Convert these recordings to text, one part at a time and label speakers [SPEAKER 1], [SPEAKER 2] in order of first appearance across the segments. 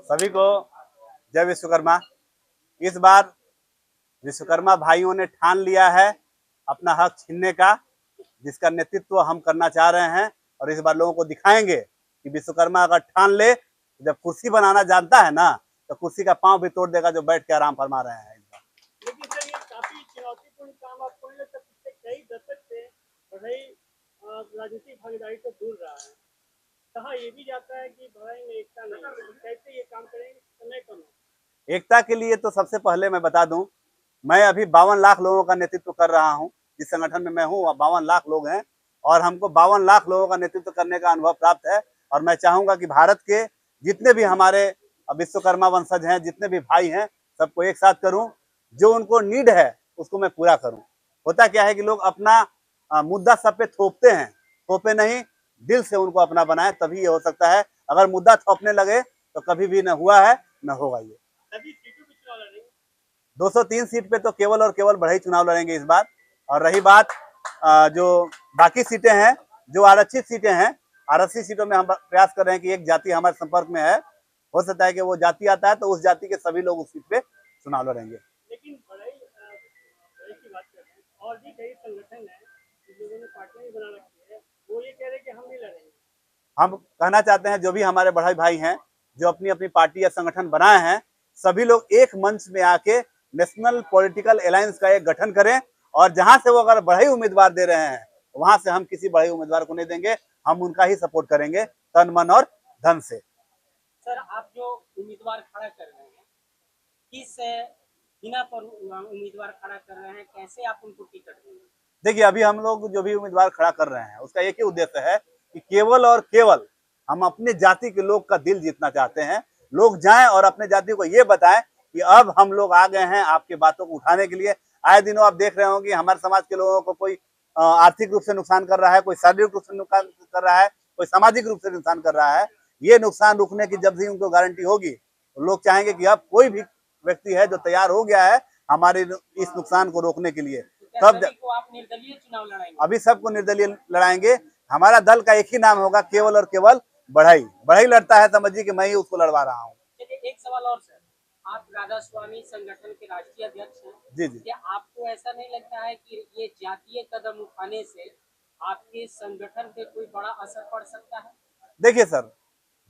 [SPEAKER 1] सभी को जय विश्वकर्मा। इस बार विश्वकर्मा भाइयों ने ठान लिया है अपना हक छीनने का, जिसका नेतृत्व हम करना चाह रहे हैं। और इस बार लोगों को दिखाएंगे कि विश्वकर्मा अगर ठान ले, जब कुर्सी बनाना जानता है ना, तो कुर्सी का पांव भी तोड़ देगा जो बैठ के आराम फरमा रहे हैं।
[SPEAKER 2] लेकिन सर ये काफी चुनौतीपूर्ण काम आपको नहीं लगता? पिछले कई दशक से बढ़ई राजनीतिक भागीदारी से दूर रहा है। कहा ये भी जाता है कि बढ़ई में एकता नहीं है, कैसे ये काम करेंगे? समय कम है।
[SPEAKER 1] एकता के लिए तो सबसे पहले मैं बता दूं, मैं अभी 52 लाख लोगों का नेतृत्व कर रहा हूं। जिस संगठन में मैं हूं 52 लाख लोग हैं और हमको 52 लाख लोगों का नेतृत्व करने का अनुभव प्राप्त है। और मैं चाहूंगा कि भारत के जितने भी हमारे विश्वकर्मा वंशज हैं, जितने भी भाई हैं, सबको एक साथ करूं। जो उनको नीड है उसको मैं पूरा करूं। होता क्या है कि लोग अपना मुद्दा सब पे थोपते हैं, थोपे नहीं, दिल से उनको अपना बनाए, तभी ये हो सकता है। अगर मुद्दा थोपने लगे तो कभी भी न हुआ है न होगा। ये 203 सीट पे तो केवल और केवल बढ़ई चुनाव लड़ेंगे इस बार। और रही बात जो बाकी सीटें हैं, जो आरक्षित सीटें हैं, आरक्षित सीटों में हम प्रयास कर रहे हैं कि एक जाति हमारे संपर्क में है, हो सकता है कि वो जाति आता है तो उस जाति के सभी लोग उस सीट पे चुनाव लड़ेंगे।
[SPEAKER 2] लेकिन बढ़ई की बात कर रहे हैं, और भी कई संगठन है जिन लोगों ने पार्टियां बना रखी है, वो ये कह रहे हैं कि हम नहीं लड़ेंगे।
[SPEAKER 1] हम कहना चाहते हैं जो भी हमारे बढ़ई भाई हैं, जो अपनी अपनी पार्टी या संगठन बनाए हैं, सभी लोग एक मंच में आके नेशनल पॉलिटिकल अलायंस का एक गठन करें। और जहां से वो अगर बढ़ई उम्मीदवार दे रहे हैं, वहां से हम किसी बढ़ई उम्मीदवार को नहीं देंगे, हम उनका ही सपोर्ट करेंगे तन मन और धन से।
[SPEAKER 3] सर, आप जो उम्मीदवार खड़ा कर रहे हैं, किस बिना पर उम्मीदवार खड़ा कर रहे हैं, कैसे आप उनको टिकट देंगे?
[SPEAKER 1] देखिए, अभी हम लोग जो भी उम्मीदवार खड़ा कर रहे हैं उसका एक ही उद्देश्य है कि केवल और केवल हम अपने जाति के लोग का दिल जीतना चाहते हैं। लोग जाएं और अपने जाति को ये बताएं कि अब हम लोग आ गए हैं आपकी बातों को उठाने के लिए। आए दिनों आप देख रहे होंगे हमारे समाज के लोगों को कोई आर्थिक रूप से नुकसान कर रहा है, कोई शारीरिक रूप से नुकसान कर रहा है, कोई सामाजिक रूप से नुकसान कर रहा है। ये नुकसान रुकने की जब भी उनको गारंटी होगी तो लोग चाहेंगे कि अब कोई भी व्यक्ति है जो तैयार हो गया है हमारे इस नुकसान को रोकने के लिए, तब
[SPEAKER 3] को आप निर्दलीय चुनाव लड़ाएंगे?
[SPEAKER 1] अभी सबको निर्दलीय लड़ाएंगे। हमारा दल का एक ही नाम होगा, केवल और केवल बढ़ई। बढ़ई लड़ता है, समझिए कि मैं ही उसको लड़वा रहा हूँ।
[SPEAKER 3] चलिए, एक सवाल और सर, आप राधा स्वामी संगठन के राष्ट्रीय अध्यक्ष हैं।
[SPEAKER 1] जी जी।
[SPEAKER 3] क्या आपको ऐसा नहीं लगता है कि ये जातीय कदम उठाने से आपके संगठन पे कोई बड़ा असर पड़ सकता है?
[SPEAKER 1] देखिए सर,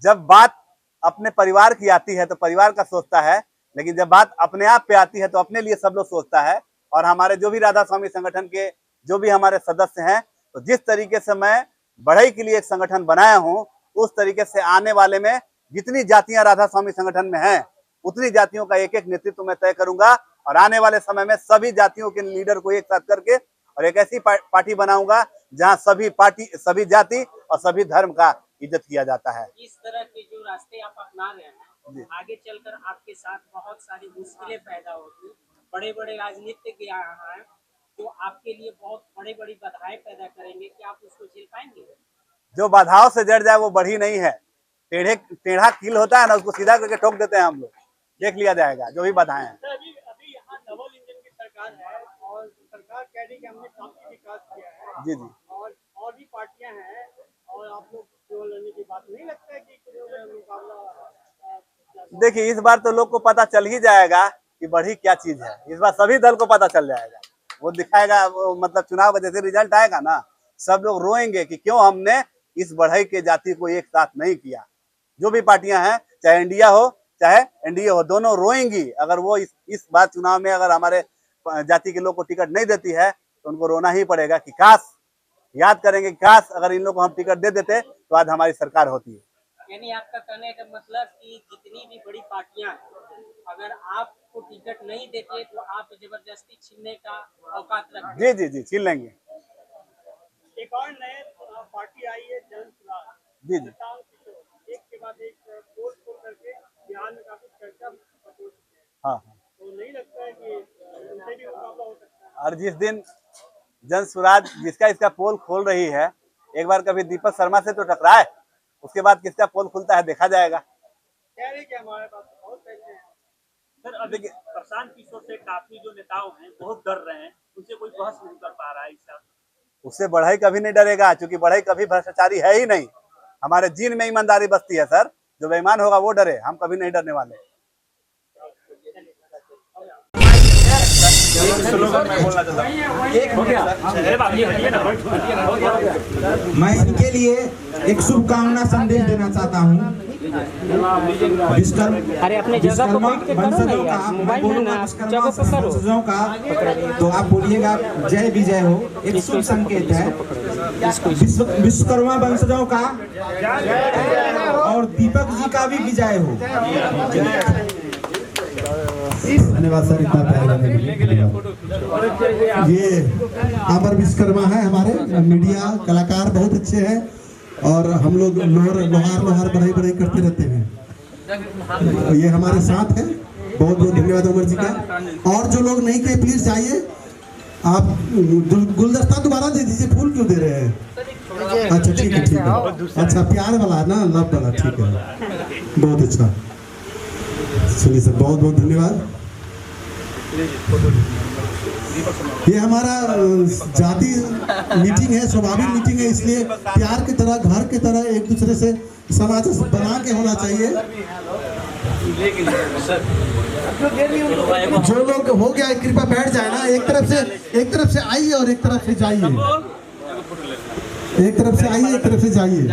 [SPEAKER 1] जब बात अपने परिवार की आती है तो परिवार का सोचता है, लेकिन जब बात अपने आप पे आती है तो अपने लिए सब लोग सोचता है। और हमारे जो भी राधा स्वामी संगठन के जो भी हमारे सदस्य हैं, तो जिस तरीके से मैं बढ़ई के लिए एक संगठन बनाया हूँ, उस तरीके से आने वाले में जितनी जातियां राधा स्वामी संगठन में हैं, उतनी जातियों का एक एक नेतृत्व मैं तय करूंगा। और आने वाले समय में सभी जातियों के लीडर को एक साथ करके और एक ऐसी पार्टी बनाऊंगा जहां सभी जाति और सभी धर्म का इज्जत किया जाता है।
[SPEAKER 3] इस तरह के जो रास्ते आप अपना रहे हैं, आगे चलकर आपके साथ बहुत सारी मुश्किलें पैदा होगी। बड़े बड़े राजनीतिज्ञ यहाँ हैं जो आपके लिए बहुत बड़ी बड़ी बाधाएं पैदा करेंगे, कि आप उसको झेल पाएंगे?
[SPEAKER 1] जो बाधाओं से जड़ जाए वो बढ़ी नहीं है। टेढ़ा कील होता है ना, उसको सीधा करके ठोक देते हैं हम लोग। देख लिया जाएगा जो भी बाधाएं हैं।
[SPEAKER 2] अभी यहाँ डबल इंजन की सरकार है और सरकार कह रही है कि हमने काफी विकास किया है।
[SPEAKER 1] जी जी।
[SPEAKER 2] और भी पार्टियां हैं और आप लोग चुनाव लड़ने की बात नहीं लगता है कि मुकाबला?
[SPEAKER 1] देखिए, इस बार तो लोग को पता चल ही जाएगा कि बढ़ी क्या चीज है। इस बार सभी दल को पता चल जाएगा, वो दिखाएगा। मतलब चुनाव का जैसे रिजल्ट आएगा ना, सब लोग रोएंगे कि क्यों हमने इस बढ़ई के जाति को एक साथ नहीं किया। जो भी पार्टियां हैं, चाहे इंडिया हो चाहे एनडीए हो, दोनों रोएंगी अगर वो इस बार चुनाव में अगर हमारे जाति के लोग को टिकट नहीं देती है, तो उनको रोना ही पड़ेगा कि काश, याद करेंगे काश अगर इन लोग को हम टिकट दे देते तो आज हमारी सरकार होती है।
[SPEAKER 3] यानी आपका कहने का मतलब कि जितनी भी बड़ी पार्टियां हैं, अगर आपको टिकट नहीं देते तो आप जबरदस्ती छीनने का औकात रखते हैं?
[SPEAKER 1] जी जी जी, छीन लेंगे।
[SPEAKER 2] एक और नए पार्टी आई है जन सुराज।
[SPEAKER 1] जी जी।
[SPEAKER 2] एक के बाद एक पोल खोल करके बिहार में काफी चर्चा हो चुकी है।
[SPEAKER 1] हाँ,
[SPEAKER 2] तो नहीं लगता है कि उनसे भी मुकाबला हो सकता है?
[SPEAKER 1] और जिस दिन जन स्वराज जिसका इसका पोल खोल रही है, एक बार कभी दीपक शर्मा से तो टकराए, उसके बाद किसका पोल खुलता है देखा जाएगा।
[SPEAKER 2] कह रहे कि हमारे पास बहुत पैसे हैं।
[SPEAKER 4] सर, अभी प्रशांत किशोर से काफी जो नेताओं हैं बहुत डर रहे हैं, उनसे कोई बहस नहीं कर पा रहा है इस साल।
[SPEAKER 1] उससे बढ़ई कभी नहीं डरेगा, क्योंकि बढ़ई कभी भ्रष्टाचारी है ही नहीं। हमारे जीन में ईमानदारी बसती है सर। जो बेईमान होगा वो डरे, हम कभी नहीं डरने वाले।
[SPEAKER 5] मैं इनके लिए एक शुभकामना संदेश देना चाहता हूँ।
[SPEAKER 3] अरे अपने जगह पर बैठ के करो ना यार, मोबाइल में ना जगह पर करो।
[SPEAKER 5] वंशजों का तो आप बोलिएगा जय विजय हो, एक शुभ संकेत है। विश्वकर्मा वंशजों का और दीपक जी का भी विजय हो। धन्यवाद सर, इतना प्यार देने के लिए। ये अमर विश्वकर्मा है, हमारे मीडिया कलाकार बहुत अच्छे हैं और हम लोग लोहार बढ़ाई करते रहते हैं। ये हमारे साथ है, बहुत बहुत धन्यवाद अमर जी का। और जो लोग नहीं किए प्लीज जाइए, आप गुलदस्ता दोबारा दे दीजिए, फूल क्यों दे रहे हैं? अच्छा ठीक है, अच्छा प्यार वाला ना, लव वाला, ठीक है, बहुत अच्छा। चलिए सर, बहुत बहुत धन्यवाद। ये हमारा जाति मीटिंग है, स्वाभाविक मीटिंग है, इसलिए प्यार की तरह, घर की तरह एक दूसरे से समाज बना के होना चाहिए। जो लोग हो गया कृपया बैठ जाए ना, एक तरफ से आइए और एक तरफ से जाइए, एक तरफ से आइए, एक तरफ से जाइए।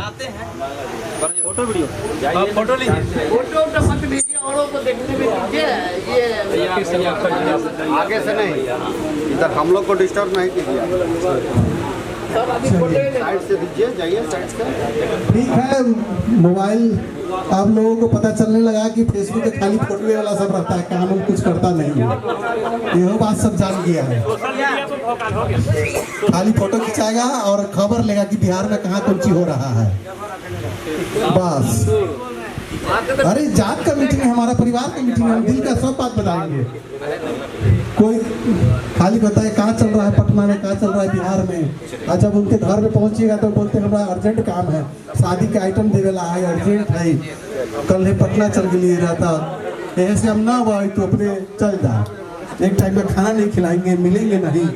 [SPEAKER 4] फोटो वीडियो, फोटो लीजिए, फोटो मत लीजिए, औरों को देखने में दीजिए। ये आगे से नहीं, इधर हम लोग को डिस्टर्ब नहीं कीजिए। साइड से दीजिए, जाइए साइड से।
[SPEAKER 5] ठीक है, मोबाइल आप लोगों को पता चलने लगा कि फेसबुक पे खाली फोटो वाला सब रहता है, काम कुछ करता नहीं है। यह बात सब जान गया है, खाली फोटो खिंचाएगा और खबर लेगा कि बिहार में कहाँ कौन चीज हो रहा है, बस। अरे जात का मीटिंग है, हमारा परिवार का मीटिंग है, हम दिल का सब बात बताएंगे। कोई खाली बताए कहाँ चल रहा है पटना में, कहाँ चल रहा है बिहार में, और जब उनके घर में पहुंचिएगा तो बोलते हैं हमारा अर्जेंट काम है, शादी का आइटम देवेला है, अर्जेंट है, कल ही पटना चल गई रहता, ऐसे हम ना भाई तो अपने चल जा, एक टाइम में खाना नहीं खिलाएंगे, मिलेंगे नहीं।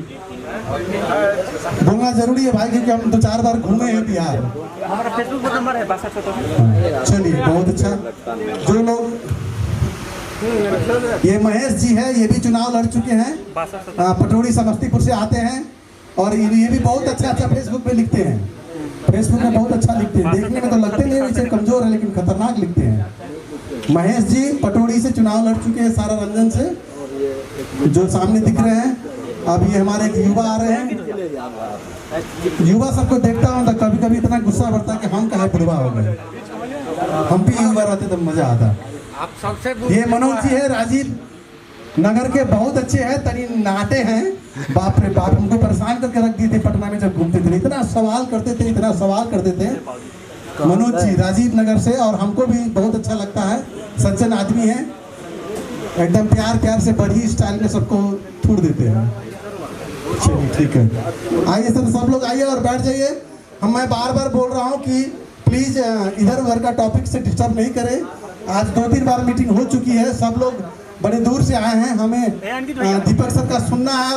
[SPEAKER 5] बोलना जरूरी है भाई, क्योंकि हम 2-4 बार घूमे हैं बिहार।
[SPEAKER 3] हमारा फेसबुक पर नंबर है,
[SPEAKER 5] चलिए बहुत अच्छा। जो लोग, ये महेश जी है, ये भी चुनाव लड़ चुके हैं, पटौड़ी समस्तीपुर से आते हैं, और ये भी बहुत अच्छा फेसबुक पे लिखते हैं, फेसबुक में बहुत अच्छा लिखते हैं। देखने में तो लगते नहीं वैसे कमजोर है, लेकिन खतरनाक लिखते हैं। महेश जी पटौड़ी से चुनाव लड़ चुके हैं, सारा रंजन से, जो सामने दिख रहे हैं। अब ये हमारे एक युवा आ रहे हैं, युवा सबको देखता हूँ तो कभी कभी इतना गुस्सा बढ़ता है कि हम कहाँ बुढ़वा हो गए, हम भी युवा रहते तो मजा आता। ये मनोज जी है, राजीव नगर के, बहुत अच्छे हैं, तनी नाटे हैं, बाप रे बाप, हमको परेशान करके रख दिए थे पटना में जब घूमते थे, इतना सवाल करते थे, इतना सवाल करते थे। मनोज जी राजीव नगर से, और हमको भी बहुत अच्छा लगता है, सज्जन आदमी है, एकदम प्यार से बड़ी स्टाइल में सबको थूड़ देते हैं। चलिए ठीक है, आइए सर, सब लोग आइए और बैठ जाइए। मैं बार बार बोल रहा हूँ कि प्लीज इधर उधर का टॉपिक से डिस्टर्ब नहीं करें। आज 2-3 बार मीटिंग हो चुकी है, सब लोग बड़े दूर से आए हैं, हमें दीपक सर का सुनना है।